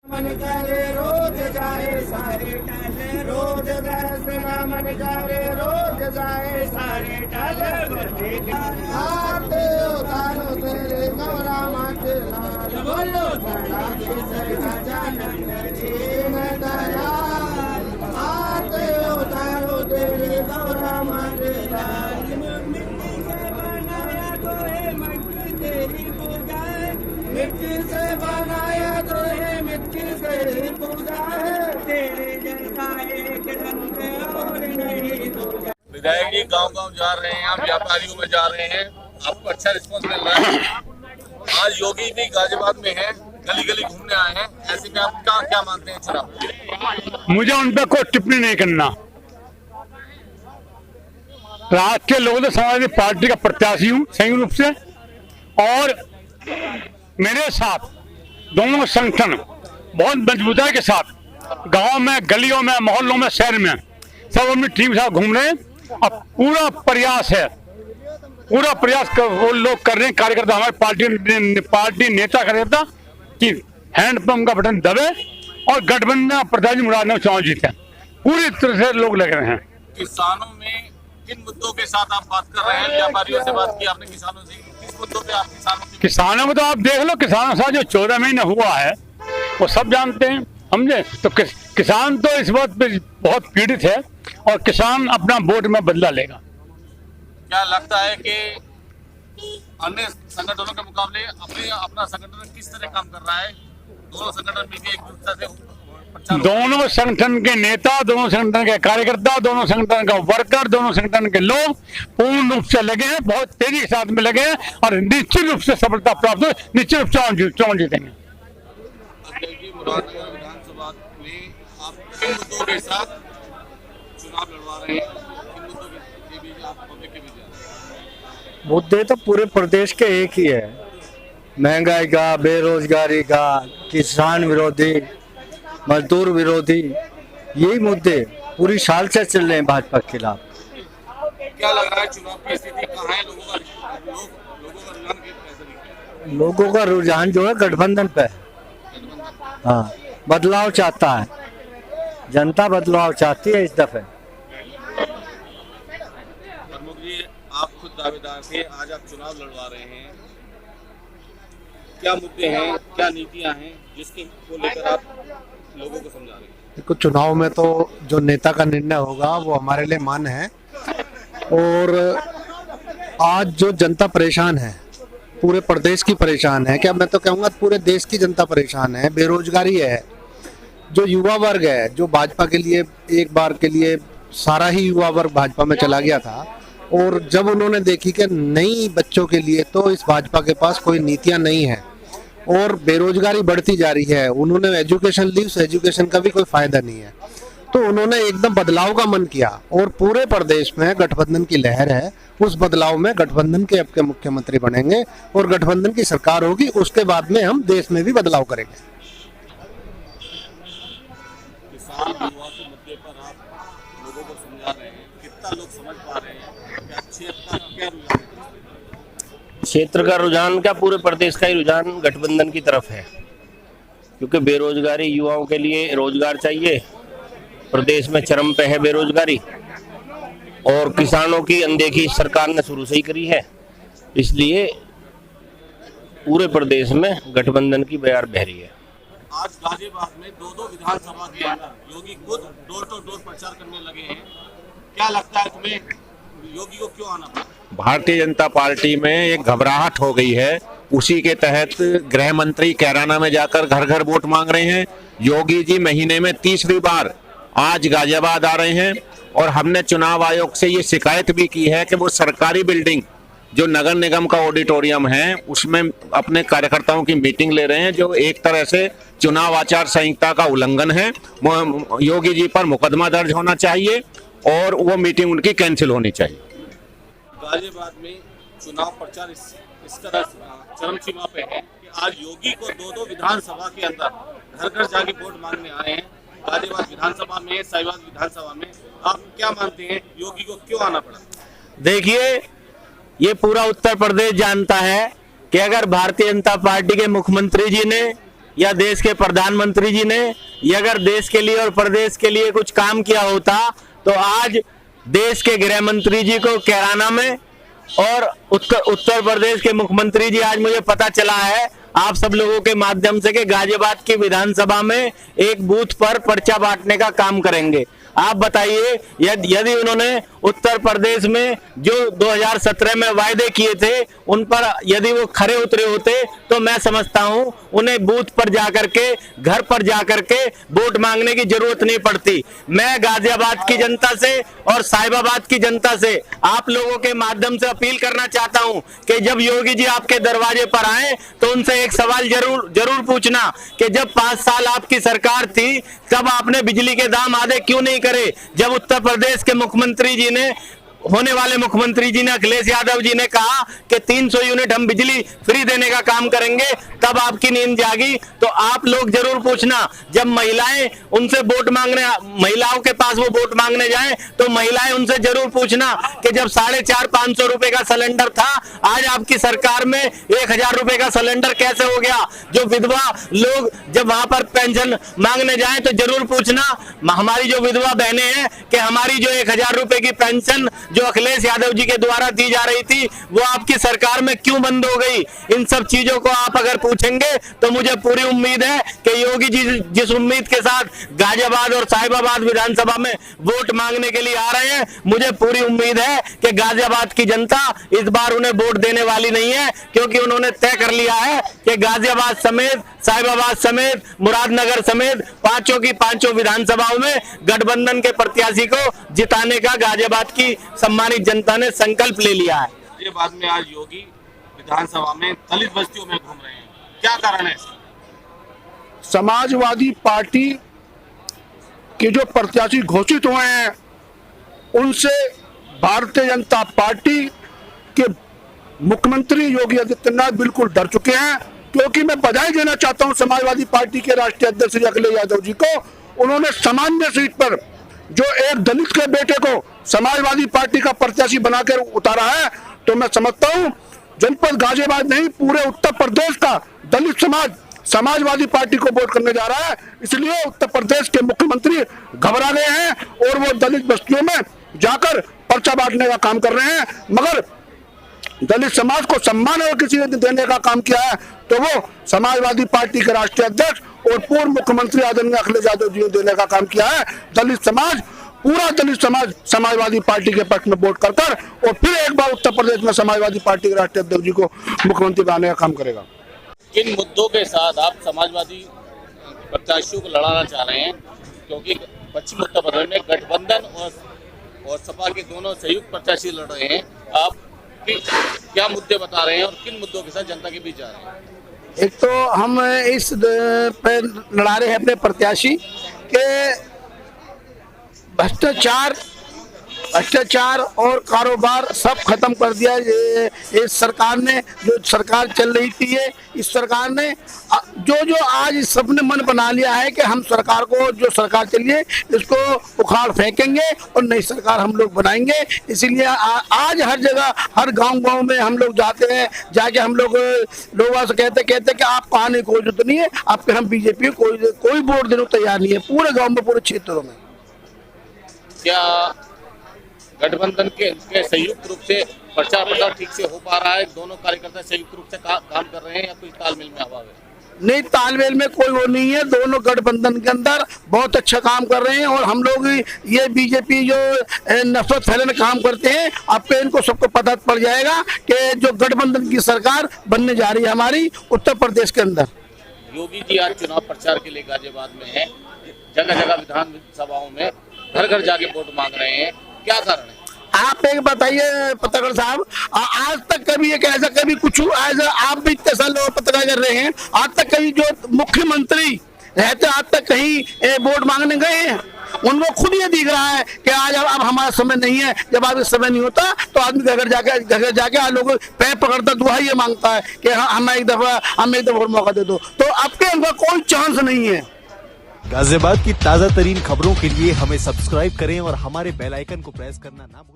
मन करे रोज जाए सारे टाले रोज दसना मन करे रोज जाए सारे टाले आते उतारो तेरे गौरा माते लाल बोलो सड़ा के सड़ा जानन जी मैं दयाल आते उतारो तेरे गौरा माते लाल मिट्टी से बनाया तो है मिट्टी तेरी पूजा है मिट्टी से बनाया तो है मिट्टी से पूजा है तेरे जैसा एक रंग और नहीं दूजा। विधायक जी गांव-गांव जा रहे हैं, आप व्यापारियों में जा रहे हैं, आपको अच्छा रिस्पांस मिल रहा है। आज योगी भी गाजियाबाद में है, गली-गली घूमने आए हैं, ऐसे में आप क्या मानते हैं चुनाव? मुझे उन पर कोई टिप्पणी नहीं करना। राष्ट्रीय लोकदल समाजवादी पार्टी का प्रत्याशी हूँ संयुक्त रूप से, और मेरे साथ दोनों संगठन बहुत मजबूताई के साथ गांव में, गलियों में, मोहल्लों में, शहर में सब अपनी टीम के साथ घूम रहे हैं। अब पूरा प्रयास है, पूरा प्रयास वो लोग कर रहे हैं, कार्यकर्ता हमारे पार्टी नेता कार्यकर्ता कि हैंडपंप का बटन दबे और गठबंधन प्रत्याशी मुरादाबाद चुनाव जीते। पूरी तरह से लोग लगे हैं। किसानों में किन मुद्दों के साथ आप बात कर रहे हैं? व्यापारियों से बात की आपने, किसानों से किस मुद्दों पे आप किसानों को तो आप देख लो, किसानों से जो 14 महीने हुआ है वो सब जानते हैं, समझे? तो किसान तो इस बात पे बहुत पीड़ित है और किसान अपना वोट में बदला लेगा। क्या लगता है कि अन्य संगठनों के मुकाबले अपना संगठन किस तरह काम कर रहा है? दोनों संगठन मिलकर एक दूसरे से दोनों संगठन के नेता, दोनों संगठन के कार्यकर्ता, दोनों संगठन का वर्कर, दोनों संगठन के लोग पूर्ण रूप से लगे हैं, बहुत तेजी के साथ में लगे हैं और निश्चित रूप से सफलता प्राप्त हो, निश्चित रूप से चुनाव जीतेंगे। विधानसभा में आप किन मुद्दों के साथ चुनाव लड़वा रहे हैं? किन मुद्दों के बीच आप पब्लिक के बीच जा रहे हैं? मुद्दे तो पूरे प्रदेश के एक ही है, महंगाई का, बेरोजगारी का, किसान विरोधी, मजदूर विरोधी, यही मुद्दे पूरी साल से चल रहे हैं भाजपा के खिलाफ। क्या लग रहा है चुनाव की स्थिति कहाँ है? लोगों का रुझान जो है गठबंधन पे है। हाँ, बदलाव चाहता है जनता, बदलाव चाहती है इस दफे। प्रमुख जी, आप खुद दावेदार थे, आज आप चुनाव लड़वा रहे हैं, क्या मुद्दे हैं, क्या नीतियां हैं जिसके को लेकर आप लोगों को समझा रहे हैं? देखो, चुनाव में तो जो नेता का निर्णय होगा वो हमारे लिए मान्य है, और आज जो जनता परेशान है, पूरे प्रदेश की परेशान है, क्या मैं तो कहूँगा पूरे देश की जनता परेशान है। बेरोजगारी है, जो युवा वर्ग है, जो भाजपा के लिए एक बार के लिए सारा ही युवा वर्ग भाजपा में चला गया था, और जब उन्होंने देखी कि नई बच्चों के लिए तो इस भाजपा के पास कोई नीतियाँ नहीं है और बेरोजगारी बढ़ती जा रही है, उन्होंने एजुकेशन ली, उस एजुकेशन का भी कोई फायदा नहीं है, तो उन्होंने एकदम बदलाव का मन किया और पूरे प्रदेश में गठबंधन की लहर है। उस बदलाव में गठबंधन के अब के मुख्यमंत्री बनेंगे और गठबंधन की सरकार होगी, उसके बाद में हम देश में भी बदलाव करेंगे। किसान युवा के मुद्दे पर आप लोगों को समझा रहे हैं, कितना लोग समझ पा रहे हैं? क्या क्षेत्र का क्या रुझान है? क्षेत्र का रुझान क्या, पूरे प्रदेश का ही रुझान गठबंधन की तरफ है, क्योंकि बेरोजगारी, युवाओं के लिए रोजगार चाहिए, प्रदेश में चरम पे है बेरोजगारी, और किसानों की अनदेखी सरकार ने शुरू से ही करी है, इसलिए पूरे प्रदेश में गठबंधन की बयार बह रही है। आज गाजियाबाद में दो विधानसभा के अंदर योगी खुद डोर टू डोर प्रचार करने लगे हैं, क्या लगता है तुम्हें योगी को क्यों आना पड़ा? भारतीय जनता पार्टी में एक घबराहट हो गई है, उसी के तहत गृह मंत्री कैराना में जाकर घर घर वोट मांग रहे हैं। योगी जी महीने में 30वीं बार आज गाजियाबाद आ रहे हैं, और हमने चुनाव आयोग से ये शिकायत भी की है कि वो सरकारी बिल्डिंग जो नगर निगम का ऑडिटोरियम है उसमें अपने कार्यकर्ताओं की मीटिंग ले रहे हैं, जो एक तरह से चुनाव आचार संहिता का उल्लंघन है। योगी जी पर मुकदमा दर्ज होना चाहिए और वो मीटिंग उनकी कैंसिल होनी चाहिए। गाजियाबाद में चुनाव प्रचार इस तरह चरम सीमा पे है कि आज योगी को दो विधानसभा के अंदर घर घर जाके वोट मांगने आए हैं। गाजियाबाद विधानसभा में, साहिवाल विधानसभा में, आप क्या मानते हैं योगी को क्यों आना पड़ा? देखिए, ये पूरा उत्तर प्रदेश जानता है कि अगर भारतीय जनता पार्टी के मुख्यमंत्री जी ने या देश के प्रधानमंत्री जी ने ये अगर देश के लिए और प्रदेश के लिए कुछ काम किया होता तो आज देश के गृह मंत्री जी को कैराना में और उत्तर प्रदेश के मुख्यमंत्री जी, आज मुझे पता चला है आप सब लोगों के माध्यम से कि गाजियाबाद की विधानसभा में एक बूथ पर पर्चा बांटने का काम करेंगे। आप बताइए यदि उन्होंने उत्तर प्रदेश में जो 2017 में वायदे किए थे उन पर यदि वो खरे उतरे होते तो मैं समझता हूं उन्हें बूथ पर जाकर के, घर पर जाकर के वोट मांगने की जरूरत नहीं पड़ती। मैं गाजियाबाद की जनता से और साहिबाबाद की जनता से आप लोगों के माध्यम से अपील करना चाहता हूं कि जब योगी जी आपके दरवाजे पर आए तो उनसे एक सवाल जरूर पूछना कि जब 5 साल आपकी सरकार थी तब आपने बिजली के दाम आधे क्यों नहीं करे। जब उत्तर प्रदेश के मुख्यमंत्री जी ने, होने वाले मुख्यमंत्री जी ने, अखिलेश यादव जी ने कहा कि 300 यूनिट हम बिजली फ्री देने का काम करेंगे, तब आपकी नींद जागी। तो आप लोग जरूर पूछना, जब महिलाएं उनसे वोट मांगने, महिलाओं के पास वो वोट मांगने जाएं तो महिलाएं उनसे जरूर पूछना कि जब 450-500 रुपए का सिलेंडर था, आज आपकी सरकार में 1000 रुपए का सिलेंडर कैसे हो गया। जो विधवा लोग जब वहां पर पेंशन मांगने जाए तो जरूर पूछना, हमारी जो विधवा बहनें हैं कि हमारी जो 1000 रुपए की पेंशन जो अखिलेश यादव जी के द्वारा दी जा रही थी वो आपकी सरकार में क्यों बंद हो गई। इन सब चीजों को आप अगर पूछेंगे तो मुझे पूरी उम्मीद है कि योगी जी जिस उम्मीद के साथ गाजियाबाद और साहिबाबाद विधानसभा में वोट मांगने के लिए आ रहे हैं, मुझे पूरी उम्मीद है कि गाजियाबाद की जनता इस बार उन्हें वोट देने वाली नहीं है, क्योंकि उन्होंने तय कर लिया है कि गाजियाबाद समेत, साहिबाबाद समेत, मुरादनगर समेत पांचों की पांचों विधानसभाओं में गठबंधन के प्रत्याशी को जिताने का गाजियाबाद की सम्मानित जनता ने संकल्प ले लिया है। गाजियाबाद में आज योगी विधानसभा में दलित बस्तियों में घूम रहे हैं, क्या कारण है? समाजवादी पार्टी के जो प्रत्याशी घोषित हुए हैं उनसे भारतीय जनता पार्टी के मुख्यमंत्री योगी आदित्यनाथ बिल्कुल डर चुके हैं, क्योंकि मैं बधाई देना चाहता हूं समाजवादी पार्टी के राष्ट्रीय अध्यक्ष श्री अखिलेश यादव जी को। उन्होंने सामान्य सीट पर जो एक दलित के बेटे को समाजवादी पार्टी का प्रत्याशी बनाकर उतारा है, तो मैं समझता हूं जनपद गाजियाबाद नहीं पूरे उत्तर प्रदेश का दलित समाज समाजवादी पार्टी को वोट करने जा रहा है। इसलिए उत्तर प्रदेश के मुख्यमंत्री घबरा गए हैं और वो दलित बस्तियों में जाकर पर्चा बांटने का काम कर रहे हैं। मगर दलित समाज को सम्मान अगर किसी ने देने का काम किया है तो वो समाजवादी पार्टी के राष्ट्रीय अध्यक्ष और पूर्व मुख्यमंत्री आदरणीय अखिलेश यादव जी ने देने का काम किया है। दलित समाज, पूरा दलित समाज समाजवादी पार्टी के पक्ष में वोट कर और फिर एक बार उत्तर प्रदेश में समाजवादी पार्टी के राष्ट्रीय अध्यक्ष जी को मुख्यमंत्री बनाने का काम करेगा। किन मुद्दों के साथ आप समाजवादी प्रत्याशियों को लड़ाना चाह रहे हैं, क्योंकि पश्चिम उत्तर प्रदेश में गठबंधन और सपा के दोनों संयुक्त प्रत्याशी लड़ रहे हैं, आप क्या मुद्दे बता रहे हैं और किन मुद्दों के साथ जनता के बीच जा रहे हैं? एक तो हम इस पे लड़ा रहे हैं अपने प्रत्याशी के भ्रष्टाचार और कारोबार सब खत्म कर दिया। इस सरकार ने, जो सरकार चल रही थी इस सरकार ने जो आज सबने मन बना लिया है कि हम सरकार को, जो सरकार चलिए इसको उखाड़ फेंकेंगे और नई सरकार हम लोग बनाएंगे। इसीलिए आज हर जगह, हर गांव में हम लोग जाते हैं, जाके हम लोग लोगों से कहते कि आपको आने की कोई जरूरत नहीं है, आपके हम बीजेपी कोई वोट देने को तैयार नहीं है, पूरे गाँव में, पूरे क्षेत्रों में। क्या गठबंधन के संयुक्त रूप से प्रचार प्रसार ठीक से हो पा रहा है? दोनों कार्यकर्ता संयुक्त रूप से काम कर रहे हैं या कुछ तालमेल में अभाव है? नहीं, तालमेल में कोई वो नहीं है। दोनों गठबंधन के अंदर बहुत अच्छा काम कर रहे हैं और हम लोग ये बीजेपी जो नफरत फैलाने काम करते हैं, आपको इनको सबको पता पड़ जाएगा कि जो गठबंधन की सरकार बनने जा रही है हमारी उत्तर प्रदेश के अंदर। योगी जी आज चुनाव प्रचार के लिए गाजियाबाद में है, जगह जगह विधानसभाओं में घर घर जाके वोट मांग रहे हैं, क्या कारण है? आप एक बताइए पत्रकार साहब, आज तक कभी एक ऐसा कभी कुछ ऐसा, आप भी इतने साल पत्रकार कर रहे हैं, आज तक कभी जो मुख्यमंत्री रहते आज तक कहीं वोट मांगने गए हैं? उनको खुद ये दिख रहा है कि आज अब हमारा समय नहीं है। जब आप इस समय नहीं होता तो आदमी घर जाके आज लोग पैर पकड़ता दुआ ये मांगता है कि हमें एक दफा और मौका दे दो। तो आपके उनका कोई चांस नहीं है। गाजियाबाद की ताजा तरीन खबरों के लिए हमें सब्सक्राइब करें और हमारे बेल आइकन को प्रेस करना ना भूलें।